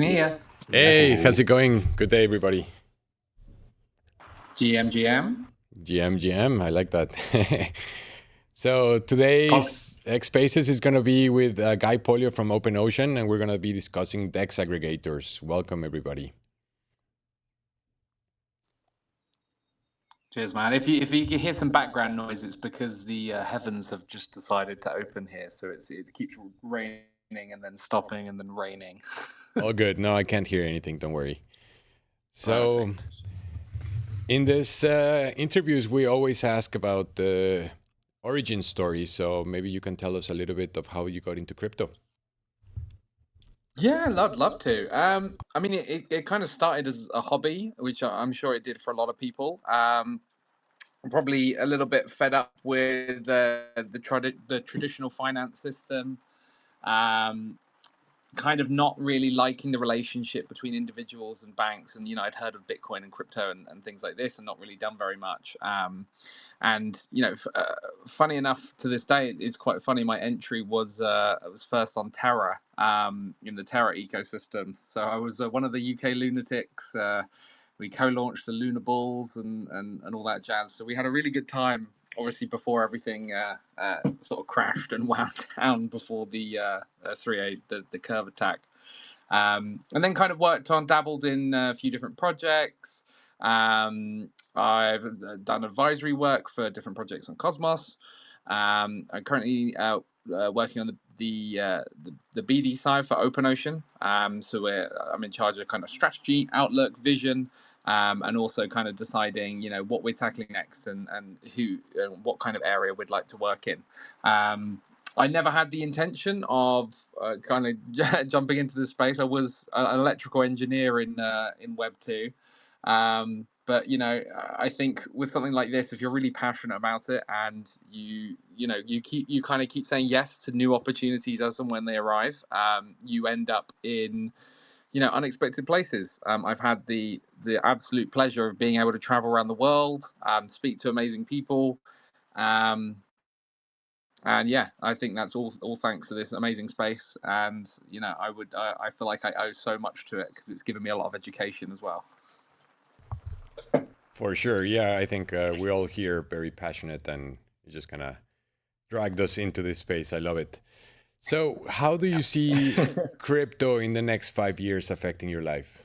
can hear Hey, how's it going? Good day, everybody. you. GM. GM, I like that. So today's Xpaces is going to be with Guy Polio from OpenOcean, and we're going to be discussing DEX Aggregators. Welcome, everybody. Cheers, man. If you hear some background noise, it's because the heavens have just decided to open here, so it keeps raining and then stopping and then raining. All good. No, I can't hear anything. Don't worry. So, Perfect. in this interviews, we always ask about the origin story. So maybe you can tell us a little bit of how you got into crypto. Yeah, love to. I mean, it kind of started as a hobby, which I'm sure it did for a lot of people. I'm probably a little bit fed up with the traditional finance system. Um, Kind of not really liking the relationship between individuals and banks, and I'd heard of Bitcoin and crypto and things like this and not really done very much. And funny enough, to this day it's quite funny, my entry was first on Terra, in the Terra ecosystem. So I was one of the UK lunatics. We co-launched the Lunar Bulls and all that jazz, so we had a really good time, obviously before everything sort of crashed and wound down before the 3.8, the curve attack. And then kind of dabbled in a few different projects. I've done advisory work for different projects on Cosmos. I'm currently working on the BD side for OpenOcean. So I'm in charge of kind of strategy, outlook, vision, and also kind of deciding, what we're tackling next and who, what kind of area we'd like to work in. I never had the intention of kind of jumping into this space. I was an electrical engineer in Web 2. But I think with something like this, if you're really passionate about it and you kind of keep saying yes to new opportunities as and when they arrive, you end up in unexpected places. I've had the absolute pleasure of being able to travel around the world, speak to amazing people, and yeah, I think that's all thanks to this amazing space. And I feel like I owe so much to it because it's given me a lot of education as well. For sure. Yeah, I think we're all here very passionate, and it just kind of dragged us into this space. I love it. So how do you see crypto in the next 5 years affecting your life?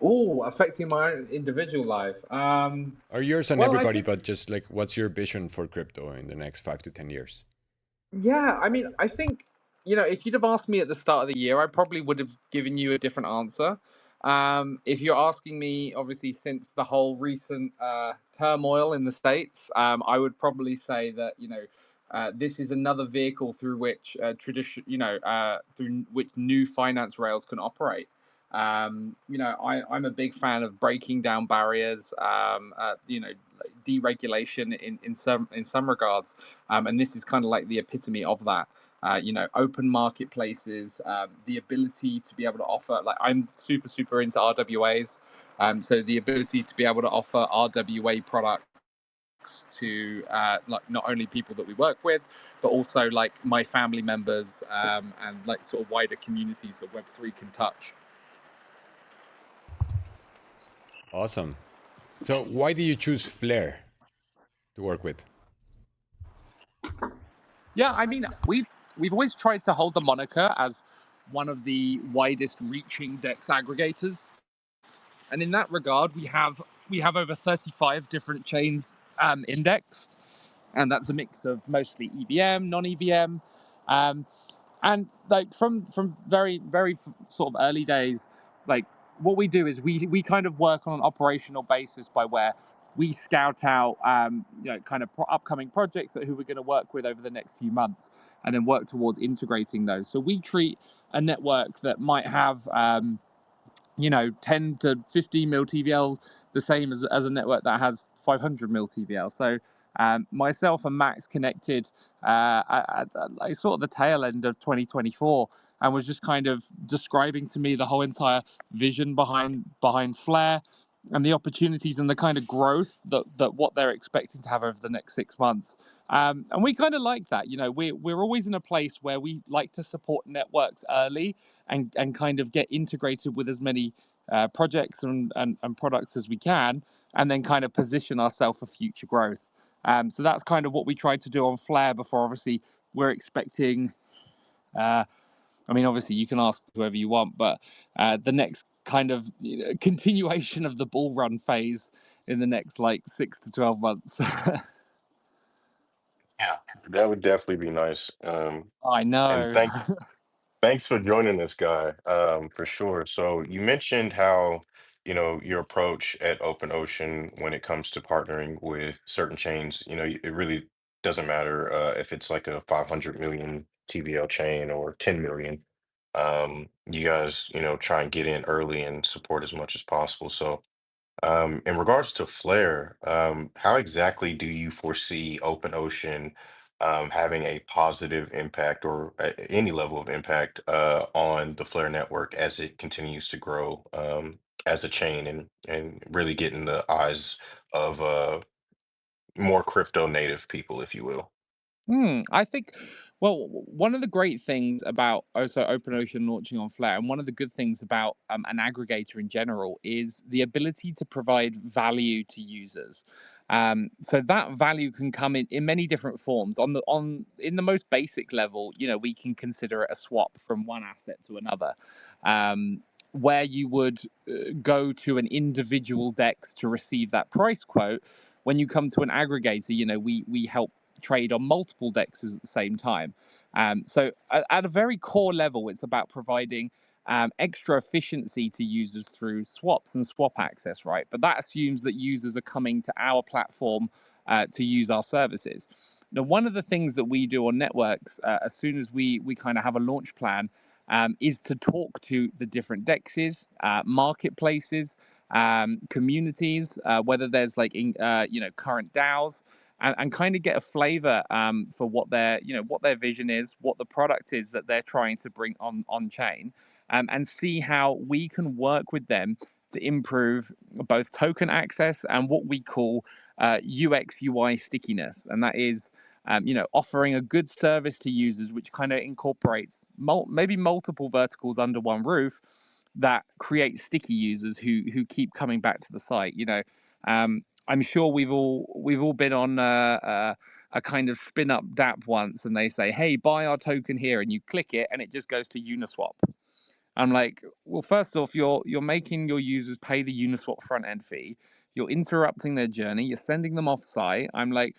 Oh, affecting my own individual life. Or yours and Well, I everybody, think, but just like what's your vision for crypto in the next 5 to 10 years? yeah, I mean, I think, if you'd have asked me at the start of the year, I probably would have given you a different answer. If you're asking me, obviously, since the whole recent turmoil in the States, I would probably say that, this is another vehicle through which through which new finance rails can operate. I'm a big fan of breaking down barriers, deregulation in some regards, and this is kind of like the epitome of that. Open marketplaces, the ability to be able to offer, like, I'm super into RWAs, so the ability to be able to offer RWA products to like not only people that we work with, but also like my family members, and like sort of wider communities that Web3 can touch. Awesome. So why do you choose Flare to work with? Yeah, I mean, we've always tried to hold the moniker as one of the widest reaching DEX aggregators, and in that regard, we have over 35 different chains indexed, and that's a mix of mostly EVM, non-EVM, um, and like from very sort of early days, like what we do is we kind of work on an operational basis by where we scout out kind of upcoming projects that who we're going to work with over the next few months, and then work towards integrating those. So we treat a network that might have 10 to 15 mil TVL the same as a network that has 500 mil TVL. So myself and Max connected at sort of the tail end of 2024, and was just kind of describing to me the whole entire vision behind Flare and the opportunities and the kind of growth that what they're expecting to have over the next 6 months. And we kind of like that. We're always in a place where we like to support networks early and kind of get integrated with as many projects and products as we can, and then kind of position ourselves for future growth. So that's kind of what we tried to do on Flare before. Obviously, we're expecting. I mean, obviously, you can ask whoever you want, but the next kind of continuation of the bull run phase in the next like 6 to 12 months. Yeah, that would definitely be nice. I And know. thanks for joining this guy, for sure. So you mentioned how, your approach at OpenOcean when it comes to partnering with certain chains, it really doesn't matter if it's like a 500 million TVL chain or 10 million. You guys, try and get in early and support as much as possible. So in regards to Flare, how exactly do you foresee OpenOcean having a positive impact or any level of impact on the Flare network as it continues to grow as a chain and really get in the eyes of more crypto native people, if you will? I think, well, one of the great things about also OpenOcean launching on Flare, and one of the good things about an aggregator in general, is the ability to provide value to users. So that value can come in many different forms. In the most basic level, we can consider it a swap from one asset to another, where you would go to an individual DEX to receive that price quote. When you come to an aggregator, we help trade on multiple dexes at the same time. So at a very core level, it's about providing extra efficiency to users through swaps and swap access, right? But that assumes that users are coming to our platform to use our services. Now, one of the things that we do on networks, as soon as we kind of have a launch plan, is to talk to the different dexes, marketplaces, communities, whether there's like current DAOs, and kind of get a flavor for what their vision is, what the product is that they're trying to bring on chain, and see how we can work with them to improve both token access and what we call UX UI stickiness, and that is offering a good service to users, which kind of incorporates maybe multiple verticals under one roof that create sticky users who keep coming back to the site. I'm sure we've all been on a kind of spin up DApp once, and they say, "Hey, buy our token here," and you click it, and it just goes to Uniswap. I'm like, well, first off, you're making your users pay the Uniswap front end fee. You're interrupting their journey. You're sending them off site. I'm like,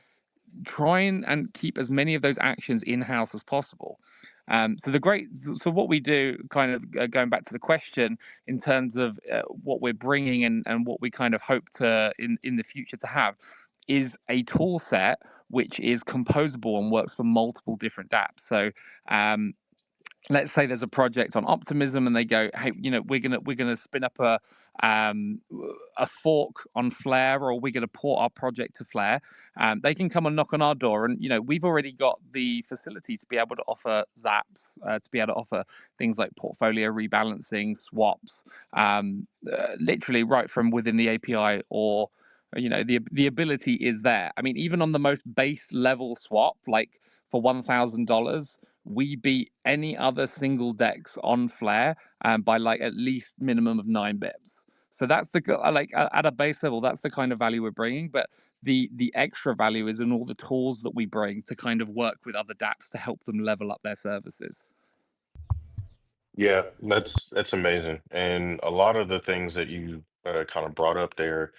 try and keep as many of those actions in house as possible. So what we do, kind of going back to the question in terms of what we're bringing and what we kind of hope to in the future to have, is a tool set which is composable and works for multiple different dApps. So um, let's say there's a project on optimism and they go, hey, we're gonna spin up um a fork on Flare, or we're going to port our project to Flare. They can come and knock on our door, and we've already got the facility to be able to offer zaps, to be able to offer things like portfolio rebalancing, swaps, literally right from within the API. Or the ability is there. I mean, even on the most base level swap, like for $1,000, we beat any other single dex on Flare by like at least minimum of 9 bips. So that's like at a base level, that's the kind of value we're bringing. But the extra value is in all the tools that we bring to kind of work with other dApps to help them level up their services. Yeah, that's amazing. And a lot of the things that you kind of brought up there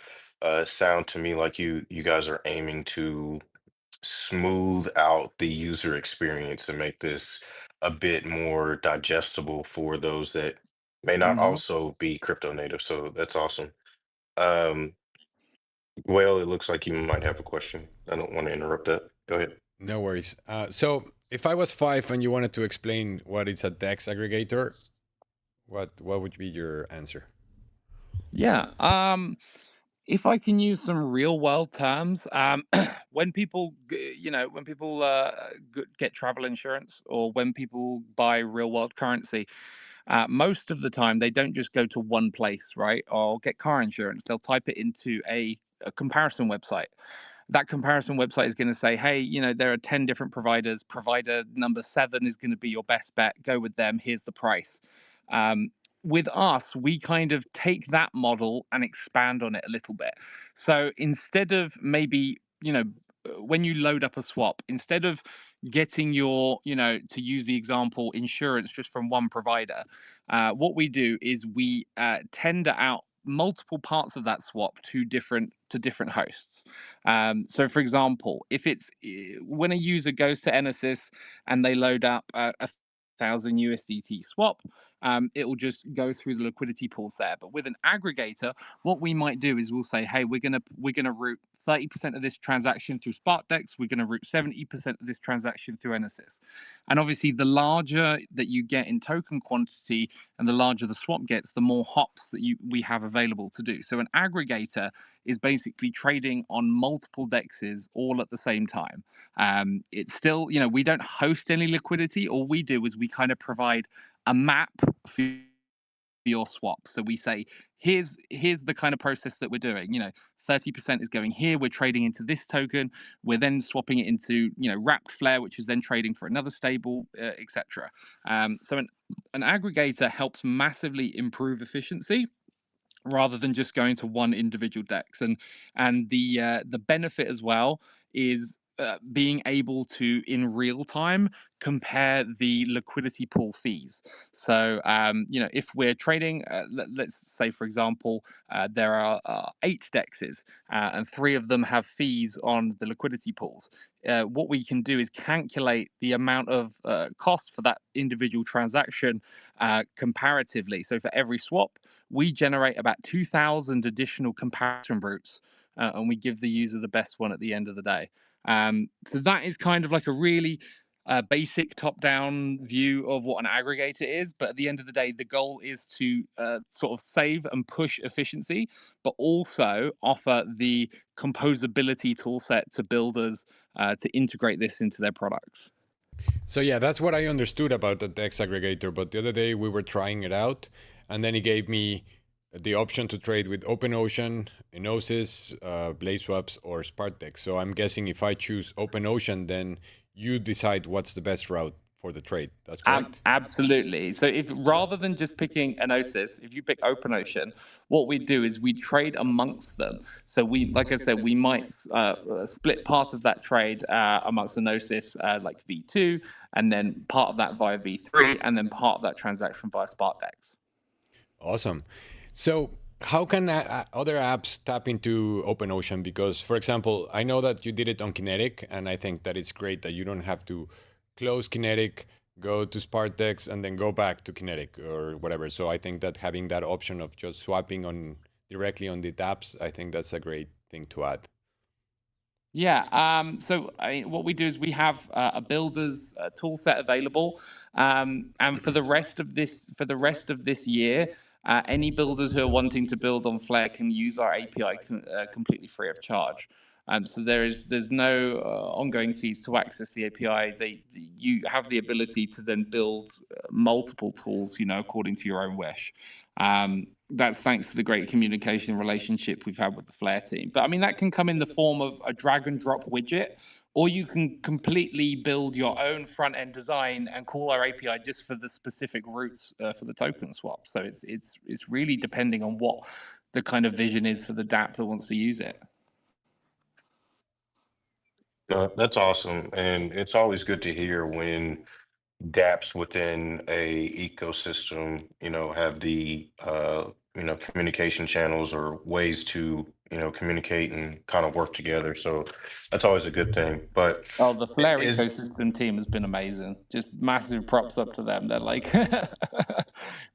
sound to me like you guys are aiming to smooth out the user experience and make this a bit more digestible for those that may not Hmm. also be crypto native. So that's awesome. Um, well, it looks like you might have a question. I don't want to interrupt that. Go ahead. No worries. So if I was five and you wanted to explain what is a DEX aggregator, what would be your answer? Yeah. If I can use some real world terms, when people get travel insurance, or when people buy real world currency, most of the time they don't just go to one place, right? Or get car insurance. They'll type it into a comparison website. that comparison website is going to say, hey, there are 10 different providers. Provider number 7 is going to be your best bet. Go with them. Here's the price. Um, with us, we kind of take that model and expand on it a little bit. So instead of maybe, when you load up a swap, instead of getting your, to use the example, insurance just from one provider, what we do is we tender out multiple parts of that swap to different hosts. So, for example, if it's when a user goes to Enesis and they load up a 1,000 USDT swap, it will just go through the liquidity pools there. But with an aggregator, what we might do is we'll say, hey, we're gonna route 30% of this transaction through SparkDex. We're gonna route 70% of this transaction through Enesis. And obviously, the larger that you get in token quantity and the larger the swap gets, the more hops that we have available to do. So an aggregator is basically trading on multiple dexes all at the same time. It's still, we don't host any liquidity. All we do is we kind of provide a map for your swap. So we say, here's the kind of process that we're doing. 30% is going here. We're trading into this token. We're then swapping it into, wrapped flare, which is then trading for another stable, etc. So an aggregator helps massively improve efficiency rather than just going to one individual dex. And the benefit as well is being able to in real time compare the liquidity pool fees. So if we're trading, let's say for example, there are 8 dexes and 3 of them have fees on the liquidity pools. What we can do is calculate the amount of cost for that individual transaction comparatively. So for every swap, we generate about 2,000 additional comparison routes, and we give the user the best one at the end of the day. So that is kind of like a really basic top-down view of what an aggregator is. But at the end of the day, the goal is to sort of save and push efficiency, but also offer the composability toolset to builders to integrate this into their products. So yeah, that's what I understood about the DEX aggregator. But the other day we were trying it out, and then he gave me the option to trade with OpenOcean, Enosis, BlazeSwaps, or SparkDex. So I'm guessing if I choose OpenOcean, then you decide what's the best route for the trade. That's correct? Absolutely. So if rather than just picking Enosis, if you pick OpenOcean, what we do is we trade amongst them. So we, like I said, we might split part of that trade amongst Enosis, like V2, and then part of that via V3, and then part of that transaction via SparkDex. Awesome. So how can other apps tap into OpenOcean? Because, for example, I know that you did it on Kinetic, and I think that it's great that you don't have to close Kinetic, go to SparkDex, and then go back to Kinetic or whatever. So I think that having that option of just swapping on directly on the apps, I think that's a great thing to add. Yeah. So what we do is we have a builder's tool set available, and for the rest of this year, any builders who are wanting to build on Flare can use our API completely free of charge. So there's no ongoing fees to access the API. You have the ability to then build multiple tools, according to your own wish. That's thanks to the great communication relationship we've had with the Flare team. But I mean, that can come in the form of a drag and drop widget, or you can completely build your own front end design and call our API just for the specific routes for the token swap. So it's really depending on what the kind of vision is for the DApp that wants to use it. That's awesome. And it's always good to hear when dApps within a ecosystem, have the communication channels or ways to, communicate and kind of work together. So that's always a good thing. But Oh, the Flare is ecosystem team has been amazing. Just massive props up to them. They're like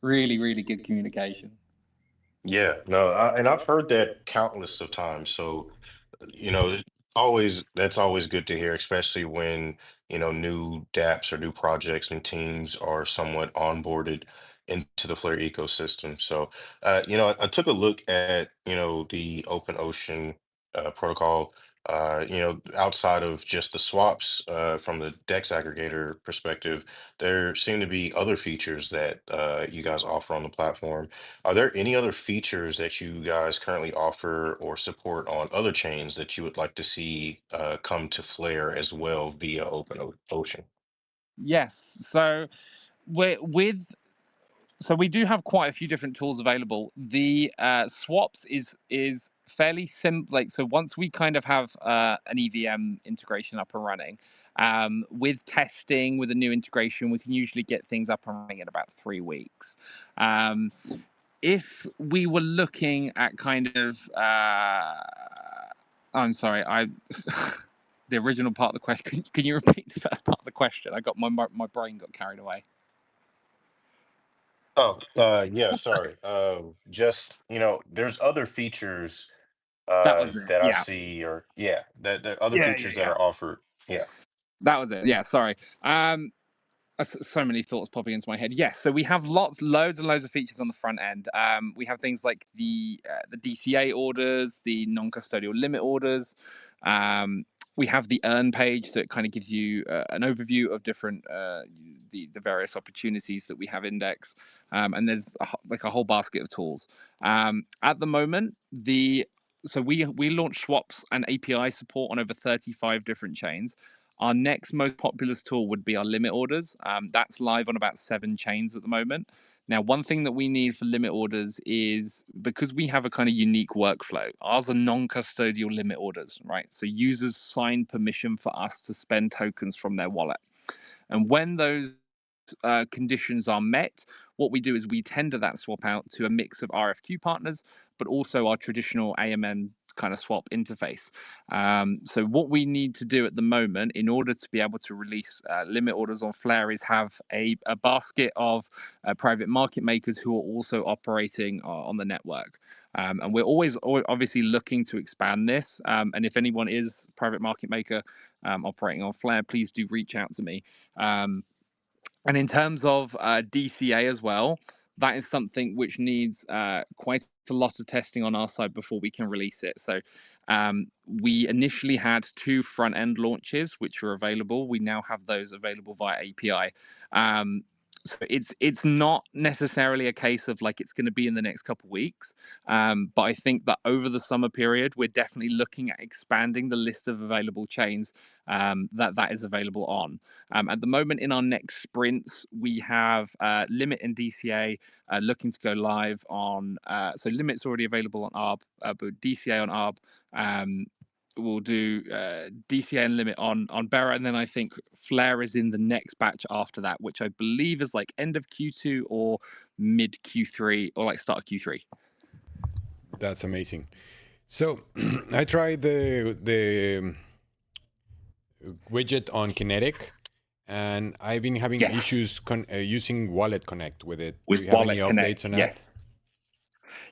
really, really good communication. yeah, no, and I've heard that countless of times. So, it that's always good to hear, especially when, new dApps or new projects, new teams are somewhat onboarded into the Flare ecosystem. So, I took a look at, the OpenOcean protocol. outside of just the swaps, from the DEX aggregator perspective, there seem to be other features that you guys offer on the platform. Are there any other features that you guys currently offer or support on other chains that you would like to see come to Flare as well via Ocean? Yes. So we're with so we do have quite a few different tools available. The swaps is fairly simple. Like, so once we kind of have an EVM integration up and running, with testing with a new integration, we can usually get things up and running in about 3 weeks. Um, if we were looking at kind of, I'm sorry, I the original part of the question. Can you repeat the first part of the question? I got my brain got carried away. Oh, yeah, sorry. Just, there's other features That was it. that I Yeah. see, or yeah, that other Yeah, features yeah, that yeah. are offered. Yeah. That was it. Yeah, sorry. So many thoughts popping into my head. Yes, so we have loads and loads of features on the front end. We have things like the DCA orders, the non-custodial limit orders. Um, we have the earn page that kind of gives you an overview of different the various opportunities that we have index. And there's like a whole basket of tools. At the moment, we launched swaps and API support on over 35 different chains. Our next most populous tool would be our limit orders. That's live on about 7 chains at the moment. Now, one thing that we need for limit orders is because we have a kind of unique workflow, ours are non custodial limit orders, right? So users sign permission for us to spend tokens from their wallet. And when those conditions are met, what we do is we tender that swap out to a mix of RFQ partners, but also our traditional AMM kind of swap interface. So what we need to do at the moment in order to be able to release limit orders on Flare is have a basket of private market makers who are also operating on the network. And we're always obviously looking to expand this. And if anyone is private market maker operating on Flare, please do reach out to me. And in terms of DCA as well, that is something which needs quite a lot of testing on our side before we can release it. So we initially had 2 front end launches which were available. We now have those available via API. So it's not necessarily a case of like it's going to be in the next couple of weeks, but I think that over the summer period we're definitely looking at expanding the list of available chains that is available on. At the moment, in our next sprints, we have Limit and DCA looking to go live on. So Limit's already available on ARB, but DCA on ARB. We'll do DCA and Limit on Bera, and then I think Flare is in the next batch after that, which I believe is like end of Q2 or mid Q3 or like start of Q3. That's amazing. So I tried the widget on Kinetic, and I've been having Yes, issues using Wallet Connect with it. Do with you have any Wallet updates Connect. on that? Yes.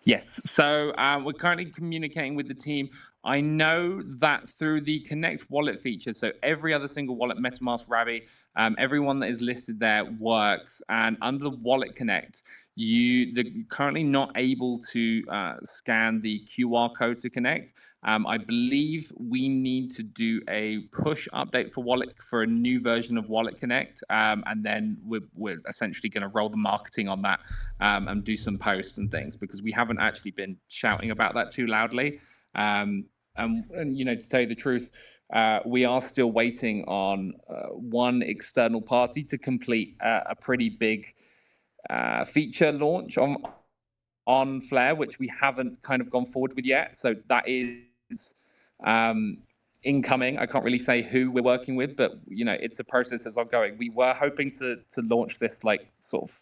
Yes. So we're currently communicating with the team. I know that through the Connect wallet feature, so every other single wallet, MetaMask, Ravi, everyone that is listed there works. And under the Wallet Connect, they're currently not able to scan the QR code to connect. I believe we need to do a push update for a new version of Wallet Connect, and then we're essentially going to roll the marketing on that and do some posts and things because we haven't actually been shouting about that too loudly. And to tell you the truth, we are still waiting on one external party to complete a pretty big feature launch on Flare, which we haven't kind of gone forward with yet. So that is um, incoming. I can't really say who we're working with, but it's a process that's ongoing. We were hoping to launch this like sort of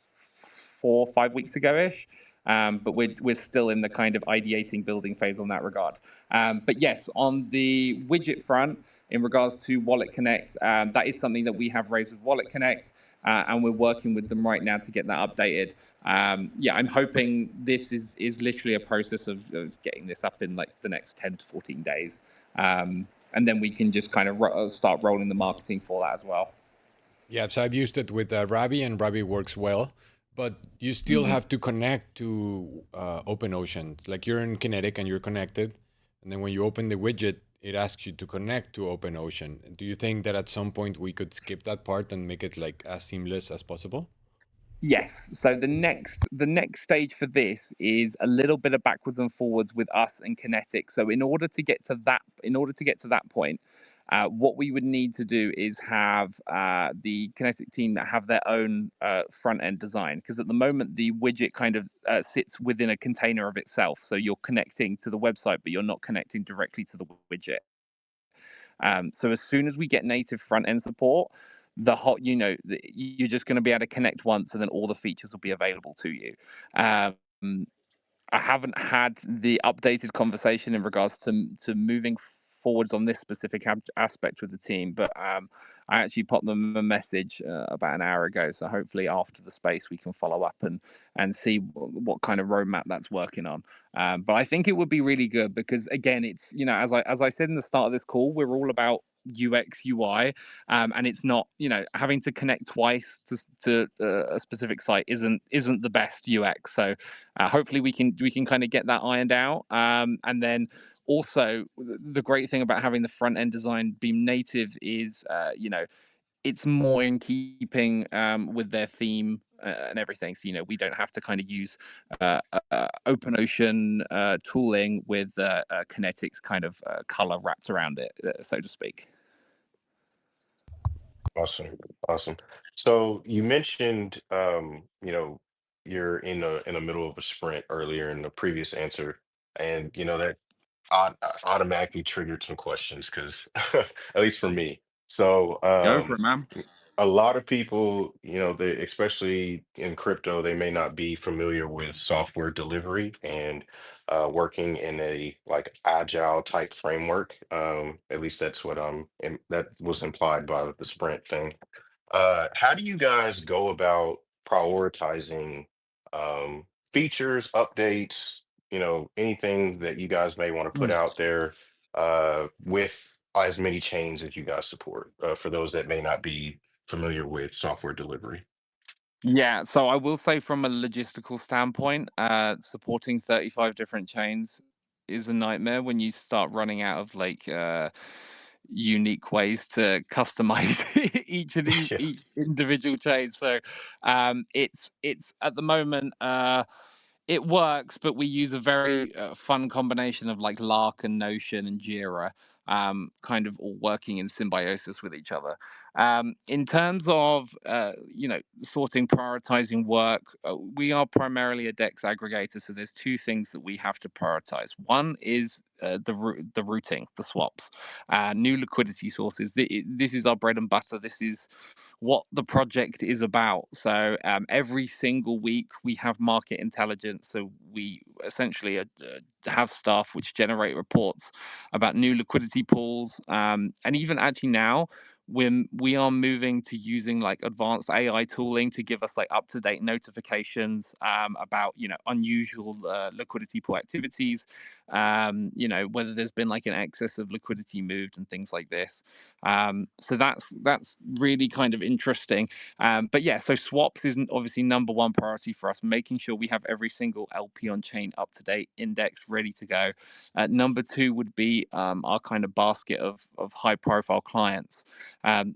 4 or 5 weeks ago ish. But we're still in the kind of ideating building phase on that regard. But yes, on the widget front, in regards to Wallet Connect, that is something that we have raised with Wallet Connect, and we're working with them right now to get that updated. I'm hoping this is literally a process of getting this up in like the next 10 to 14 days. And then we can just kind of start rolling the marketing for that as well. Yeah, so I've used it with Ravi, and Ravi works well, but you still have to connect to OpenOcean. Like you're in Kinetic and you're connected, and then when you open the widget, it asks you to connect to OpenOcean. Do you think that at some point we could skip that part and make it like as seamless as possible? Yes. So the next stage for this is a little bit of backwards and forwards with us and Kinetic. So in order to get to that point, what we would need to do is have the Kinetic team that have their own front end design, because at the moment the widget kind of sits within a container of itself. So you're connecting to the website, but you're not connecting directly to the widget. So as soon as we get native front end support, you're just going to be able to connect once, and then all the features will be available to you. Um, I haven't had the updated conversation in regards to moving forwards on this specific aspect with the team, but I actually popped them a message about an hour ago. So hopefully after the space we can follow up and see what kind of roadmap that's working on. But I think it would be really good because again, it's as I said in the start of this call, we're all about UX UI, and it's not having to connect twice to a specific site isn't the best UX. So hopefully we can kind of get that ironed out, and then also the great thing about having the front end design be native is it's more in keeping with their theme and everything. So we don't have to kind of use OpenOcean tooling with Kinetic's kind of color wrapped around it, so to speak. Awesome. Awesome. So you mentioned, you're in the middle of a sprint earlier in the previous answer, and that automatically triggered some questions because, at least for me. So, Go for it, man. a lot of people, they, especially in crypto, they may not be familiar with software delivery and working in a like agile type framework. At least that's what and that was implied by the sprint thing. How do you guys go about prioritizing features, updates, anything that you guys may want to put out there with as many chains as you guys support, for those that may not be familiar with software delivery? Yeah, so I will say from a logistical standpoint, supporting 35 different chains is a nightmare when you start running out of like unique ways to customize Yeah. each individual chain. So it's at the moment it works, but we use a very fun combination of like Lark and Notion and Jira, kind of all working in symbiosis with each other. In terms of sorting, prioritizing work, we are primarily a DEX aggregator, so there's two things that we have to prioritize. One is the routing, the swaps, new liquidity sources. This is our bread and butter. This is what the project is about. So every single week we have market intelligence. So we essentially have staff which generate reports about new liquidity pools, and even actually now when we are moving to using like advanced AI tooling to give us like up to date notifications about unusual liquidity pool activities, whether there's been like an excess of liquidity moved and things like this. So that's really kind of interesting. But yeah, so swaps isn't obviously number one priority for us, making sure we have every single LP on chain up to date, indexed, ready to go. Number two would be our kind of basket of high profile clients.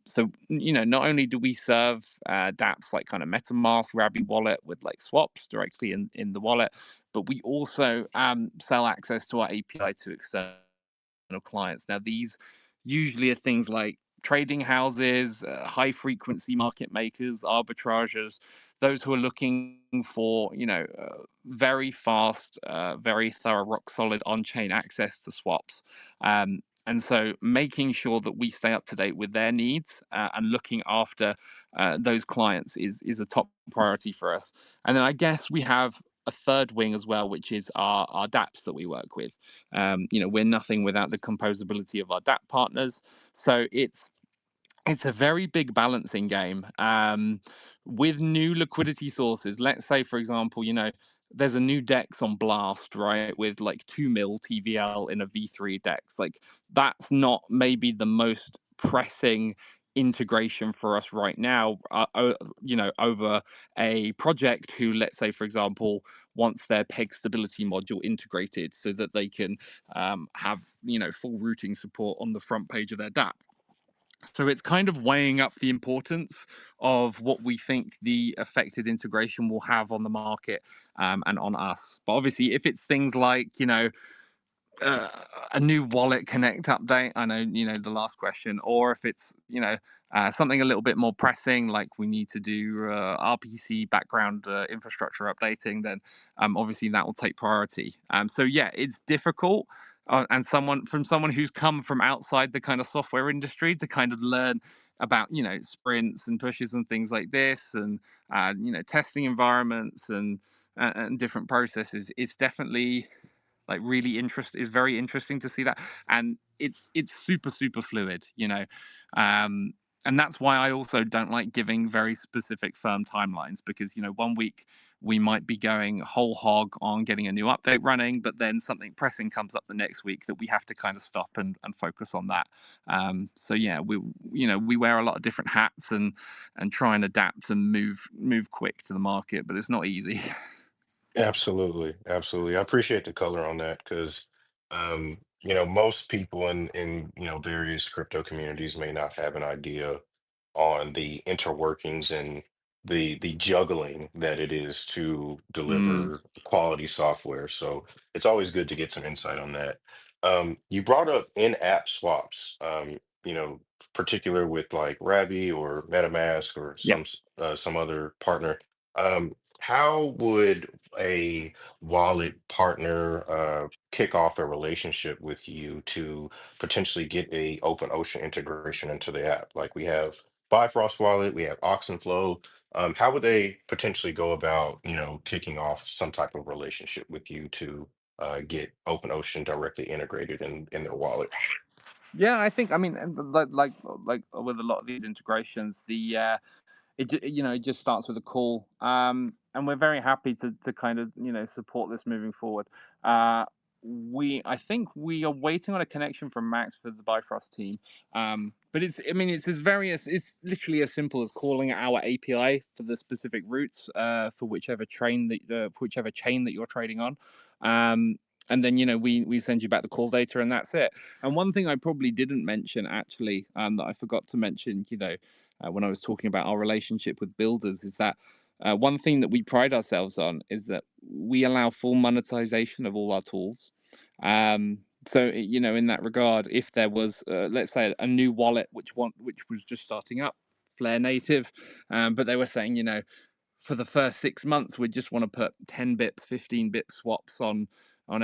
So not only do we serve dApps like kind of MetaMask, Rabi Wallet with like swaps directly in the wallet, but we also sell access to our API to external clients. Now, these usually are things like trading houses, high frequency market makers, arbitrageurs, those who are looking for, very fast, very thorough, rock solid on chain access to swaps. And so making sure that we stay up to date with their needs and looking after those clients is a top priority for us. And then I guess we have a third wing as well, which is our dApps that we work with. We're nothing without the composability of our dApp partners. So it's a very big balancing game with new liquidity sources. Let's say, for example, there's a new DEX on Blast, right, with like 2 mil TVL in a V3 DEX. Like that's not maybe the most pressing integration for us right now, over a project who, let's say, for example, wants their peg stability module integrated so that they can have, full routing support on the front page of their DApp. So it's kind of weighing up the importance of what we think the affected integration will have on the market, and on us. But obviously, if it's things like, uh, a new wallet connect update, I know, the last question, or if it's, something a little bit more pressing, like we need to do RPC background infrastructure updating, then obviously that will take priority. So yeah, it's difficult. And someone who's come from outside the kind of software industry to kind of learn about, sprints and pushes and things like this, and testing environments and different processes, it's definitely like is very interesting to see that. And it's super fluid, and that's why I also don't like giving very specific firm timelines, because 1 week we might be going whole hog on getting a new update running, but then something pressing comes up the next week that we have to kind of stop and focus on that. So yeah, we wear a lot of different hats and try and adapt and move quick to the market, but it's not easy. Absolutely, absolutely. I appreciate the color on that because, most people in various crypto communities may not have an idea on the interworkings and the juggling that it is to Mm, deliver quality software. So it's always good to get some insight on that. You brought up in-app swaps, particular with like Ravi or MetaMask or yeah. some other partner. How would a wallet partner kick off a relationship with you to potentially get a open ocean integration into the app? Like we have Bifrost Wallet, we have Oxenflow. How would they potentially go about, kicking off some type of relationship with you to get open ocean directly integrated in their wallet? Yeah, I think, I mean, and like with a lot of these integrations, it just starts with a call, and we're very happy to kind of support this moving forward. uh I think we are waiting on a connection from Max for the Bifrost team, but it's literally as simple as calling our API for the specific routes, for whichever chain that you're trading on, and then we send you back the call data, and that's it. And one thing I probably didn't mention, actually, that I forgot to mention, when I was talking about our relationship with builders, is that one thing that we pride ourselves on is that we allow full monetization of all our tools. So, in that regard, if there was, let's say, a new wallet which was just starting up, Flare native, but they were saying, for the first 6 months, we just want to put 10 bips, 15 bip swaps on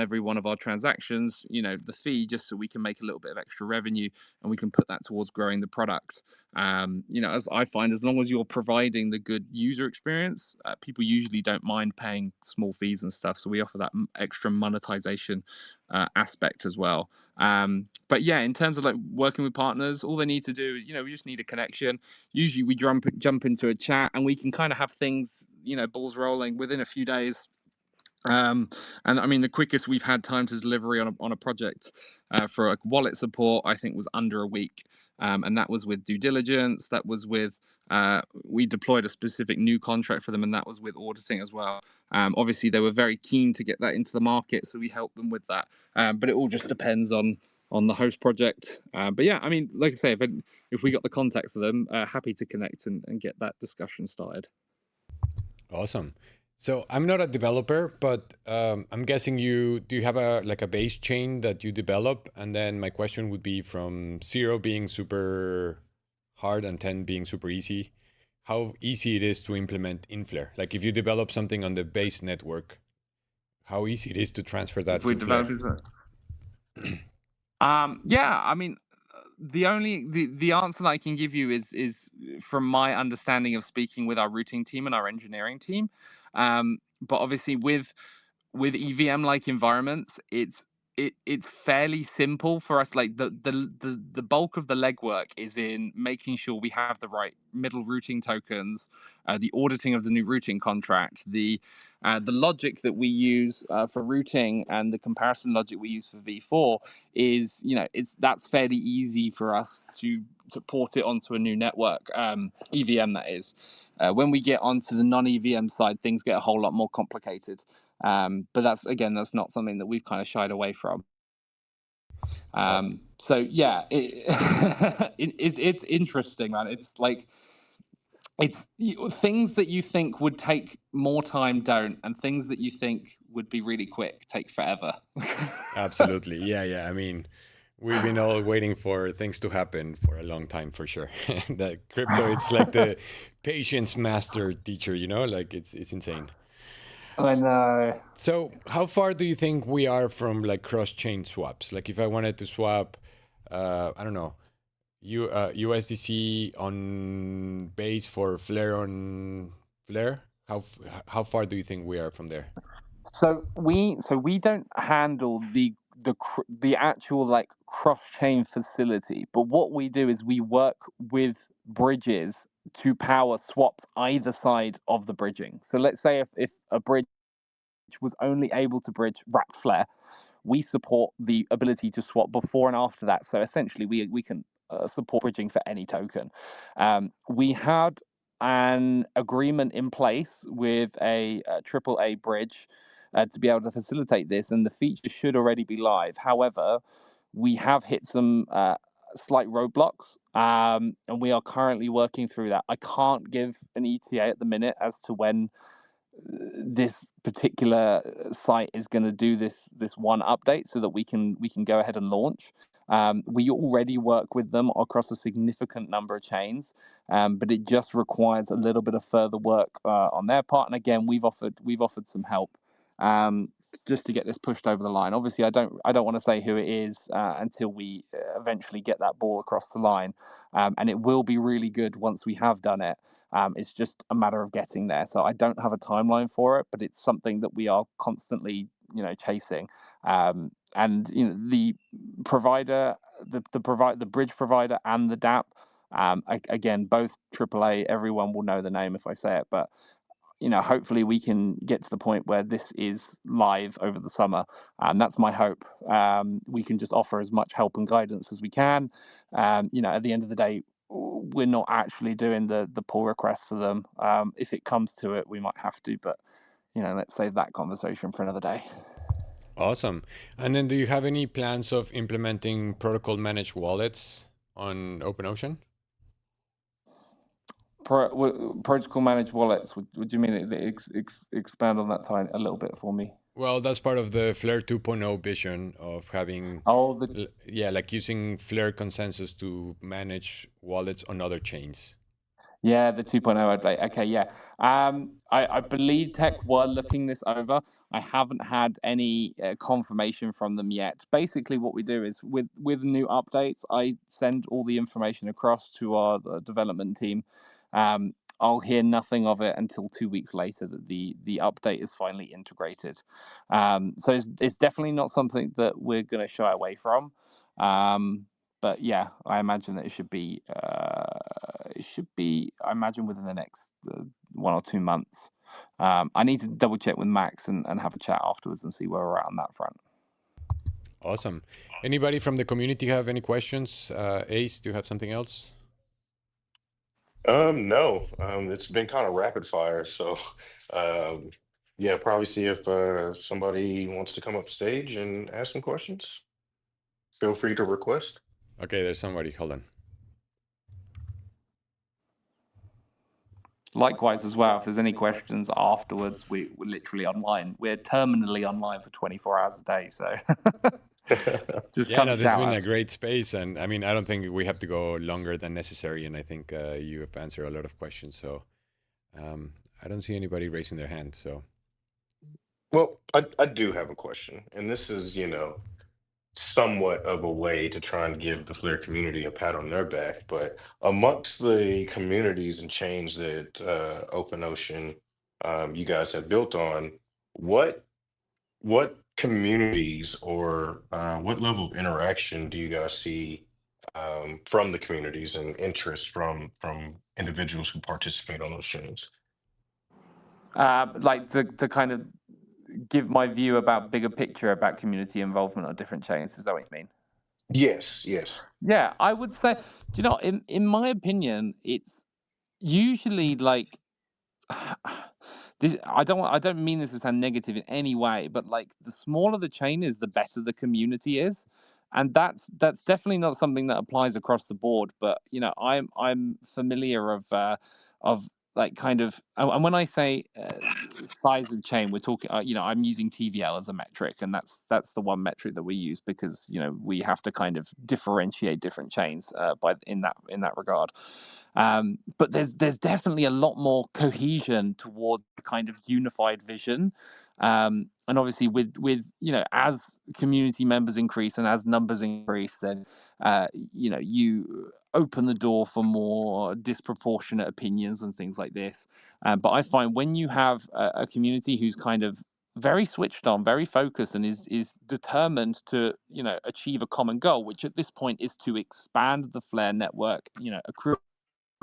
every one of our transactions, the fee, just so we can make a little bit of extra revenue, and we can put that towards growing the product. As I find, as long as you're providing the good user experience, people usually don't mind paying small fees and stuff. So we offer that extra monetization aspect as well. But yeah, in terms of like working with partners, all they need to do is, we just need a connection. Usually we jump into a chat, and we can kind of have things, balls rolling within a few days. And I mean, the quickest we've had time to delivery on a project, for like wallet support, I think, was under a week. And that was with due diligence. That was with, we deployed a specific new contract for them, and that was with auditing as well. Obviously, they were very keen to get that into the market, so we helped them with that. But it all just depends on the host project. But yeah, I mean, like I say, if we got the contact for them, happy to connect and get that discussion started. Awesome. So I'm not a developer, but I'm guessing you have a base chain that you develop, and then my question would be, from 0 being super hard and 10 being super easy, how easy it is to implement Inflare. Like if you develop something on the base network, how easy it is to transfer If that we're to Flare. developing, yeah, I mean, the answer that I can give you is from my understanding of speaking with our routing team and our engineering team. But obviously, with EVM like environments, it's fairly simple for us. Like the bulk of the legwork is in making sure we have the right middle routing tokens, the auditing of the new routing contract, the logic that we use for routing, and the comparison logic we use for V4 is, that's fairly easy for us to port it onto a new network, EVM that is. When we get onto the non-EVM side, things get a whole lot more complicated. But that's not something that we've kind of shied away from. So yeah, it's interesting, man. It's like, things that you think would take more time don't, and things that you think would be really quick take forever. Absolutely. Yeah. I mean, we've been all waiting for things to happen for a long time, for sure. That crypto, it's like the patience master teacher, like it's insane. I know. So how far do you think we are from like cross-chain swaps? Like if I wanted to swap, I don't know, USDC on base for Flare on Flare, how far do you think we are from there? So we don't handle the actual like cross-chain facility, but what we do is we work with bridges to power swaps either side of the bridging. So let's say if a bridge was only able to bridge wrapped flare, we support the ability to swap before and after that. So essentially, we can support bridging for any token. We had an agreement in place with a AAA bridge to be able to facilitate this, and the feature should already be live. However, we have hit some slight roadblocks, and we are currently working through that. I can't give an ETA at the minute as to when this particular site is going to do this one update so that we can go ahead and launch. We already work with them across a significant number of chains, but it just requires a little bit of further work on their part. And again, we've offered some help just to get this pushed over the line. Obviously, I don't want to say who it is until we eventually get that ball across the line, and it will be really good once we have done it. It's just a matter of getting there. So I don't have a timeline for it, but it's something that we are constantly, chasing. And the provider, the bridge provider, and the DApp. Again, both AAA. Everyone will know the name if I say it, but hopefully we can get to the point where this is live over the summer, and that's my hope. We can just offer as much help and guidance as we can. At the end of the day, we're not actually doing the pull request for them. If it comes to it, we might have to, but let's save that conversation for another day. Awesome. And then do you have any plans of implementing protocol managed wallets on OpenOcean? Protocol managed wallets. Would you mean expand on that a little bit for me? Well, that's part of the Flare 2.0 vision of having, like using Flare consensus to manage wallets on other chains. Yeah, the 2.0 update. Okay, yeah. I believe Tech were looking this over. I haven't had any confirmation from them yet. Basically, what we do is with new updates, I send all the information across to our development team. I'll hear nothing of it until 2 weeks later that the update is finally integrated. So it's definitely not something that we're going to shy away from. But yeah, I imagine that it should be. I imagine within the next 1 or 2 months. I need to double check with Max and have a chat afterwards and see where we're at on that front. Awesome. Anybody from the community have any questions? Ace, do you have something else? No. It's been kind of rapid fire, so yeah, probably see if somebody wants to come up stage and ask some questions. Feel free to request. Okay, there's somebody. Hold on. Likewise as well, if there's any questions afterwards, we're literally online. We're terminally online for 24 hours a day, so just Yeah, come no, this has shout been a us. great space, and I mean, I don't think we have to go longer than necessary, and I think you have answered a lot of questions, so I don't see anybody raising their hand, so. Well, I do have a question, and this is, somewhat of a way to try and give the Flare community a pat on their back. But amongst the communities and chains that OpenOcean, you guys have built on, what communities or what level of interaction do you guys see from the communities and interest from individuals who participate on those chains. Like to kind of give my view about bigger picture about community involvement on different chains. Is that what you mean? Yes, yes. Yeah, I would say. Do you know? In my opinion, it's usually like this. I don't mean this to sound negative in any way, but like the smaller the chain is, the better the community is, and that's definitely not something that applies across the board. But you know, I'm familiar of like kind of, and when I say size of chain, we're talking. You know, I'm using TVL as a metric, and that's the one metric that we use because you know we have to kind of differentiate different chains by in that regard. But there's definitely a lot more cohesion towards the kind of unified vision. And obviously with you know as community members increase and as numbers increase, then you know you open the door for more disproportionate opinions and things like this. But I find when you have a community who's kind of very switched on, very focused, and is determined to you know achieve a common goal, which at this point is to expand the Flare network, you know, accrue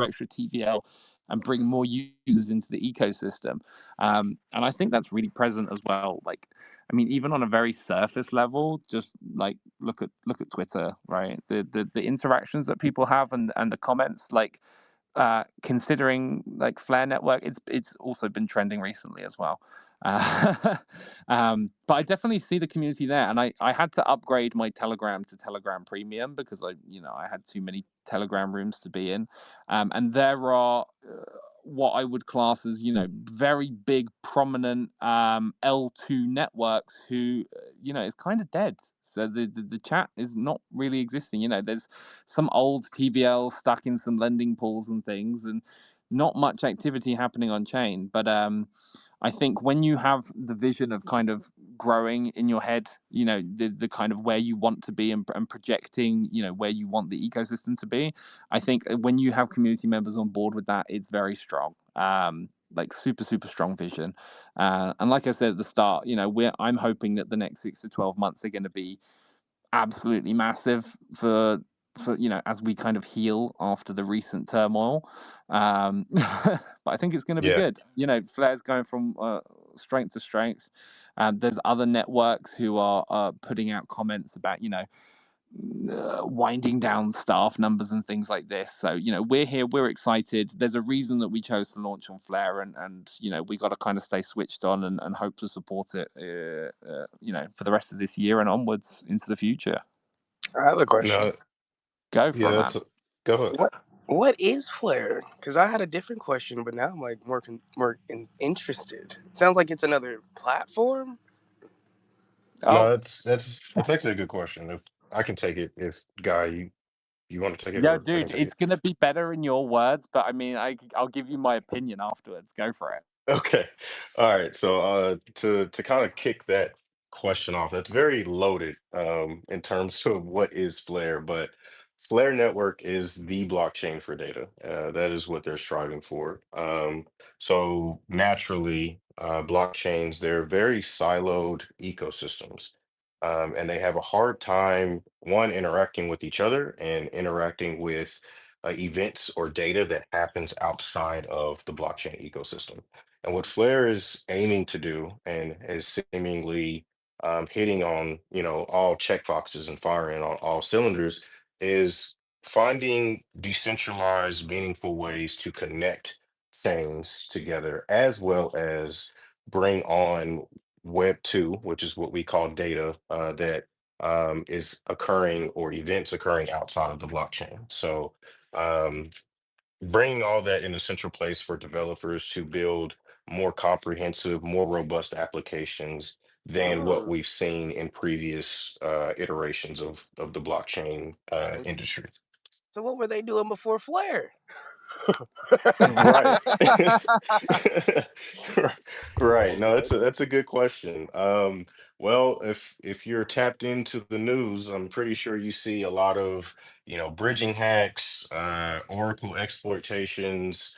extra TVL and bring more users into the ecosystem. And I think that's really present as well. Like, I mean, even on a very surface level, just like look at Twitter, right? The interactions that people have and the comments, like considering like Flare Network, it's also been trending recently as well. Uh, but I definitely see the community there, and I had to upgrade my Telegram to Telegram Premium because I had too many Telegram rooms to be in, and there are what I would class as very big, prominent L2 networks who is kind of dead. So the chat is not really existing. There's some old TVL stuck in some lending pools and things, and not much activity happening on chain. But I think when you have the vision of kind of growing in your head, the kind of where you want to be and projecting, where you want the ecosystem to be, I think when you have community members on board with that, it's very strong. Like super, super strong vision. And like I said at the start, I'm hoping that the next 6 to 12 months are going to be absolutely massive for as we kind of heal after the recent turmoil. But I think it's going to be Yeah. good. Flare's going from strength to strength. There's other networks who are putting out comments about winding down staff numbers and things like this. So we're here, we're excited. There's a reason that we chose to launch on Flare, and we got to kind of stay switched on and hope to support it for the rest of this year and onwards into the future. I have a question. No, Go for yeah, it, man. go ahead. What is Flare? Because I had a different question, but now I'm like interested. It sounds like it's another platform. No, Oh, that's actually a good question. If I can take it, if Guy, you want to take it, yeah, or I can dude, take it's it. gonna be better in your words, but I mean, I'll give you my opinion afterwards. Go for it. Okay. All right. So to kind of kick that question off, that's very loaded in terms of what is Flare, but Flare Network is the blockchain for data. That is what they're striving for. So naturally, blockchains, they're very siloed ecosystems. And they have a hard time, one, interacting with each other and interacting with events or data that happens outside of the blockchain ecosystem. And what Flare is aiming to do, and is seemingly hitting on, all checkboxes and firing on all cylinders, is finding decentralized, meaningful ways to connect things together, as well as bring on Web 2, which is what we call data that is occurring, or events occurring outside of the blockchain. So um, bringing all that in a central place for developers to build more comprehensive, more robust applications than what Mm. we've seen in previous iterations of the blockchain industry. So what were they doing before Flare? Right. Right. No, that's a good question. Well, if you're tapped into the news, I'm pretty sure you see a lot of, bridging hacks, Oracle exploitations,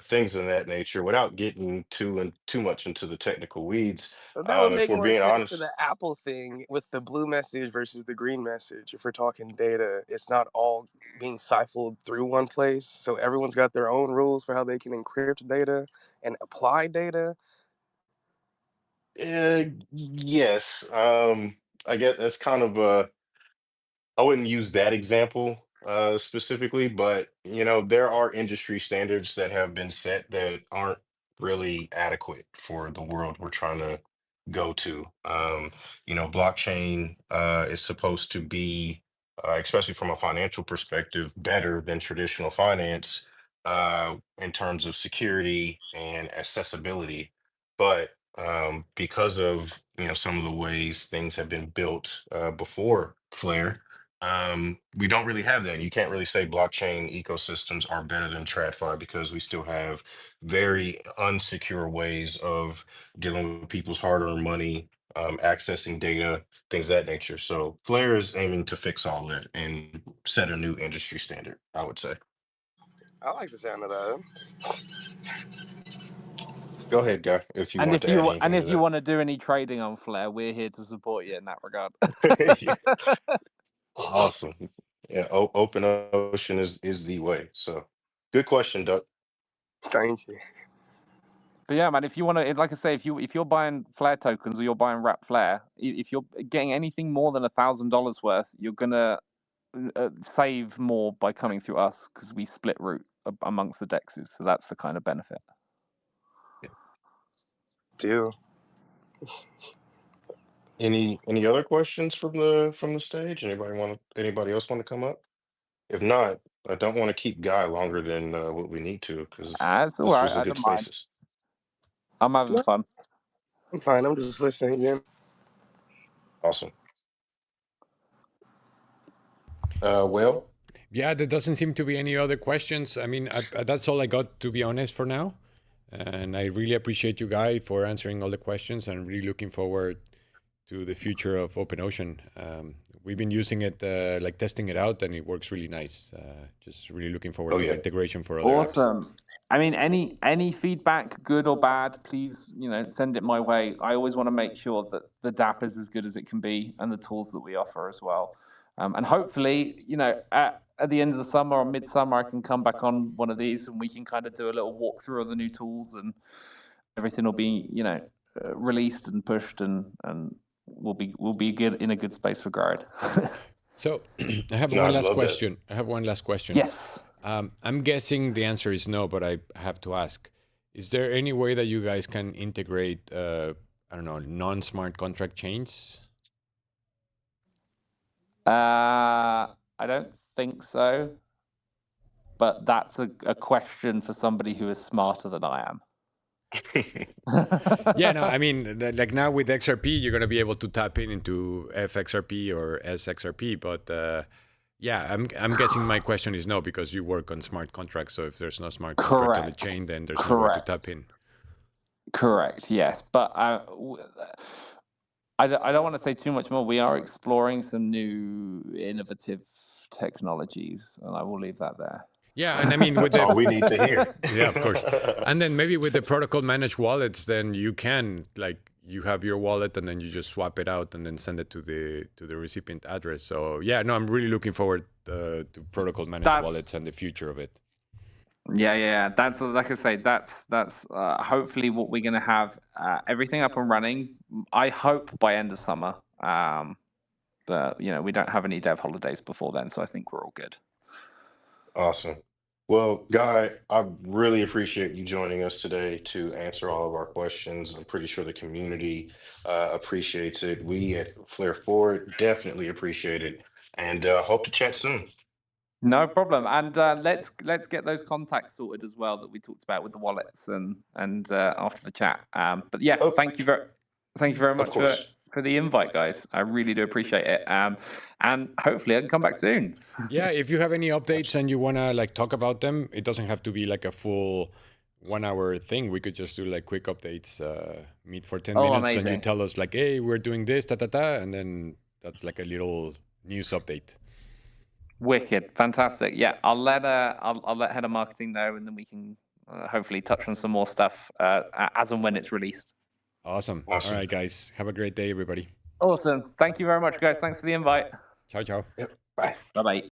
things of that nature, without getting too much into the technical weeds. That would If make we're more being sense for honest, the Apple thing with the blue message versus the green message. If we're talking data, it's not all being siphoned through one place. So everyone's got their own rules for how they can encrypt data and apply data. yes. I guess that's kind of I wouldn't use that example specifically, but there are industry standards that have been set that aren't really adequate for the world we're trying to go to. Blockchain is supposed to be, especially from a financial perspective, better than traditional finance in terms of security and accessibility. But because of some of the ways things have been built before Flare, we don't really have that. You can't really say blockchain ecosystems are better than TradFi because we still have very unsecure ways of dealing with people's hard-earned money, accessing data, things of that nature. So Flare is aiming to fix all that and set a new industry standard, I would say. I like the sound of that. Go ahead, Guy, if you And want if to add you and anything if you to want to do any trading on Flare, we're here to support you in that regard. that. Yeah, awesome. Yeah, open ocean is the way. So good question, Duck. Thank you. But yeah, man, if you want to, like I say, if you're buying Flare tokens or you're buying wrap Flare, if you're getting anything more than $1,000 worth, you're gonna save more by coming through us because we split root amongst the dexes. So that's the kind of benefit. Deal. Any other questions from the stage? Anybody else want to come up? If not, I don't want to keep Guy longer than what we need to because It's all this right. was a I good don't mind. spaces. I'm having No, fun. I'm fine. I'm just listening again. Awesome. Well, Yeah, there doesn't seem to be any other questions. I mean, that's all I got, to be honest, for now. And I really appreciate you, Guy, for answering all the questions, and really looking forward to the future of OpenOcean. We've been using it, like testing it out, and it works really nice. Just really looking forward oh to the yeah, integration for other apps. Awesome. I mean, any feedback, good or bad, please, send it my way. I always want to make sure that the DApp is as good as it can be, and the tools that we offer as well. And hopefully, at the end of the summer or midsummer, I can come back on one of these, and we can kind of do a little walkthrough of the new tools, and everything will be, released and pushed, and we'll be good in a good space for guard. So I have no, one I'd last love that. question. Yes. I'm guessing the answer is no, but I have to ask. Is there any way that you guys can integrate, I don't know, non-smart contract chains? I don't think so, but that's a question for somebody who is smarter than I am. Yeah, no, I mean, like now with XRP, you're going to be able to tap into FXRP or SXRP, but yeah, I'm guessing my question is no, because you work on smart contracts. So if there's no smart contract on the chain, then there's no way to tap in. Correct. Yes, but I don't want to say too much more. We are exploring some new innovative technologies, and I will leave that there. Yeah, and I mean with That's all the we need to hear. yeah, of course, and then maybe with the protocol managed wallets, then you can you have your wallet and then you just swap it out and then send it to the recipient address. So yeah, no, I'm really looking forward to protocol managed wallets and the future of it. Yeah. That's like I say. That's hopefully what we're gonna have. Everything up and running. I hope by end of summer. But we don't have any dev holidays before then, so I think we're all good. Awesome. Well, Guy, I really appreciate you joining us today to answer all of our questions. I'm pretty sure the community appreciates it. We at Flare Forward definitely appreciate it, and hope to chat soon. No problem. And let's get those contacts sorted as well that we talked about with the wallets and after the chat. But yeah, Oh, thank you very of much course. for the invite, guys. I really do appreciate it. And hopefully I can come back soon. Yeah, if you have any updates and you wanna talk about them, it doesn't have to be like a full 1 hour thing. We could just do like quick updates, meet for 10 minutes, amazing. and you tell us like, hey, we're doing this, and then that's like a little news update. Wicked, fantastic. Yeah, I'll let head of marketing know, and then we can hopefully touch on some more stuff as and when it's released. Awesome. Awesome. All right, guys. Have a great day, everybody. Awesome. Thank you very much, guys. Thanks for the invite. Ciao, ciao. Yep. Bye. Bye-bye.